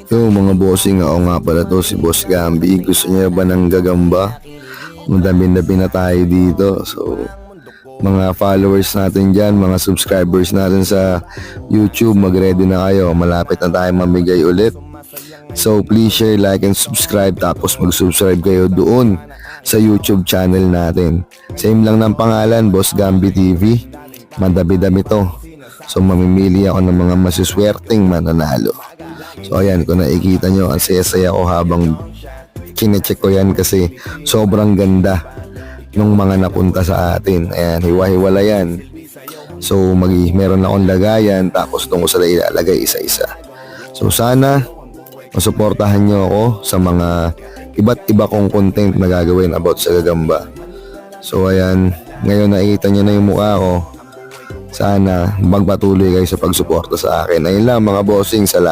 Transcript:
Yo mga bossing, ako nga pala to si Boss Gambi. Gusto niyo ba ng gagamba? Madami-dami na tayo dito. So, mga followers natin dyan, mga subscribers natin sa YouTube, mag-ready na kayo. Malapit na tayo mamigay ulit. So, please share, like, and subscribe. Tapos mag-subscribe kayo doon sa YouTube channel natin. Same lang ng pangalan, Boss Gambi TV. Madami-dami to. So, mamimili ako ng mga masuswerteng mananalo. So ayan, kung nakikita nyo, ang saya-saya ko habang kine-check ko yan kasi sobrang ganda nung mga napunta sa atin. Ayan, hiwa-hiwala yan. So meron akong lagayan, tapos doon ko sila ilalagay isa-isa. So sana masuportahan nyo ako sa mga iba't iba kong content na gagawin about sa gagamba. So ayan, ngayon nakikita nyo na yung mukha ko. Sana magpatuloy kayo sa pagsuporta sa akin. Ayun lang mga bossing, salamat.